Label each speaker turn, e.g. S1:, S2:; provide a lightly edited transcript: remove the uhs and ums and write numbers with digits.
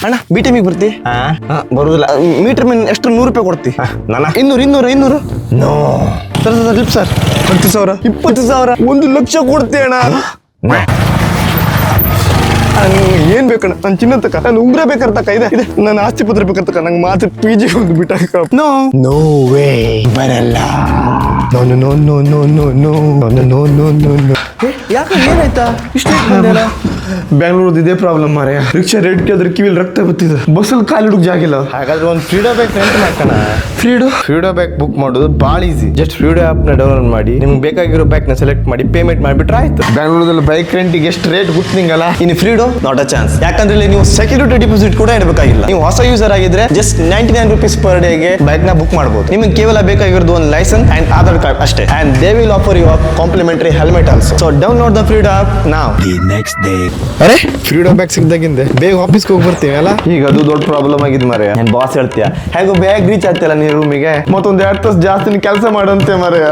S1: ಅಣ್ಣ ಬಿಟಿಮಿಗೆ ಬರ್ತಿ ಬರುದಿಲ್ಲ. ಮೀಟರ್ ಮೇಲೆ ಎಷ್ಟು 100 ರೂಪಾಯಿ ಕೊಡ್ತಿ?
S2: ನನ್ನ
S1: 200
S2: ನೋ
S1: ಸರ್ ಲಿಪ್ ಸರ್ 10,000 20,000 1,00,000 ಕೊಡ್ತಿ ಅಣ್ಣ. ಏನ್ ಬೇಕಣ್ಣ? ನನ್ ಚಿನ್ನ ತಕ, ನನ್ ಉಂಗ್ರ ಬೇಕಂತಕ್ಕ, ಇದೆ ನನ್ನ ಆಸ್ತಿ ಪತ್ರ ಬೇಕಂತಕ್ಕ, ನಂಗೆ ಮಾತ್ರ PG ಒಂದು ಬಿಟ್ಟಾಕ. ನೋ
S2: ನೋ ವೇ ಬರಲ್ಲ.
S1: No no no no no no no no no no no no. ಯಾಕೆ ಏನಾಯ್ತಾ ಇಷ್ಟು ಬಂದಿಲ್ಲ? ಬ್ಯಾಂಗ್ಳೂರ್ದು ಇದೇ ಪ್ರಾಬ್ಲಮ್ ಮಾರಾಯ. ರಿಕ್ಷಾ ರೇಟ್ ಕೇಳಿದ್ರೆ ಕಿವಿಲ್ ರಕ್ತ ಬತ್ತಿದೆ, ಬಸ್ಸಲ್ಲಿ ಕಾಲು ಹಿಡುಕ್ ಜಾಗಿಲ್ಲ.
S2: ಹಾಗಾದ್ರೆ ಒಂದು ಫ್ರೀಡೋ ಬ್ಯಾಗ್ ರೆಂಟ್ ಮಾಡ್ಕೋಣ.
S1: ಫ್ರೀಡೋ
S2: ಬ್ಯಾಗ್ ಬುಕ್ ಮಾಡೋದು ಭಾಳ ಈಸಿ. ಜಸ್ಟ್ ಫ್ರೀಡೋ ಆಪ್ ನ ಡೌನ್ಲೋಡ್ ಮಾಡಿ ನಿಮ್ಗೆ ಬೇಕಾಗಿರೋ ಬ್ಯಾಗ್ ನ ಸೆಲೆಕ್ಟ್ ಮಾಡಿ ಪೇಮೆಂಟ್ ಮಾಡಿಬಿಟ್ರೆ ಆಯ್ತು.
S1: ಬ್ಯಾಂಗ್ಳೂರಲ್ಲಿ ಬೈಕ್ ರೆಂಟಿಗೆ ಎಷ್ಟು ರೇಟ್ ಗೊತ್ತಿಂಗಲ್ಲ. ಇನ್ನು ಫ್ರೀಡೋ ನಾಟ್ ಅ ಚಾನ್ಸ್. ಯಾಕಂದ್ರೆ ಇಲ್ಲಿ ನೀವು ಸೆಕ್ಯೂರಿಟಿ ಡಿಪಾಸಿಟ್ ಕೂಡ ಇಡಬೇಕಾಗಿಲ್ಲ. ನೀವು ಹೊಸ ಯೂಸರ್ ಆಗಿದ್ರೆ ಜಸ್ಟ್ 99 ರೂಪೀಸ್ ಪರ್ ಡೇಗೆ ಬೈಕ್ ನ ಬುಕ್ ಮಾಡಬಹುದು. ನಿಮಗೆ ಕೇವಲ ಬೇಕಾಗಿರೋದು ಒಂದು ಲೈಸೆನ್ಸ್ ಅಂಡ್ ಆಧಾರ್ ಕಾರ್ಡ್ ಅಷ್ಟೇ. And they will offer you complimentary helmet also. So download the Freedo app now.
S2: ಅರೆ ಫ್ರೀಡೋ ಬ್ಯಾಗ್ ಸಿಕ್ದಾಗಿಂದೆ ಬೇಗ ಆಫೀಸ್ಗೆ ಹೋಗಿ ಬರ್ತೀವಿ ಅಲ್ಲ.
S1: ಈಗ ಅದು ದೊಡ್ಡ ಪ್ರಾಬ್ಲಮ್ ಆಗಿದೆ ಮಾರಾಯ. ನನ್ ಬಾಸ್ ಹೇಳ್ತೀಯ ಹೇಗೋ ಬ್ಯಾಗ್ ರೀಚ್ ಆಗ್ತಿಲ್ಲ ನೀ ರೂಮಿಗೆ, ಮತ್ತೊಂದು 2 ತಾಸು ಜಾಸ್ತಿ ಕೆಲಸ ಮಾಡಂತೆ ಮಾರಾಯ.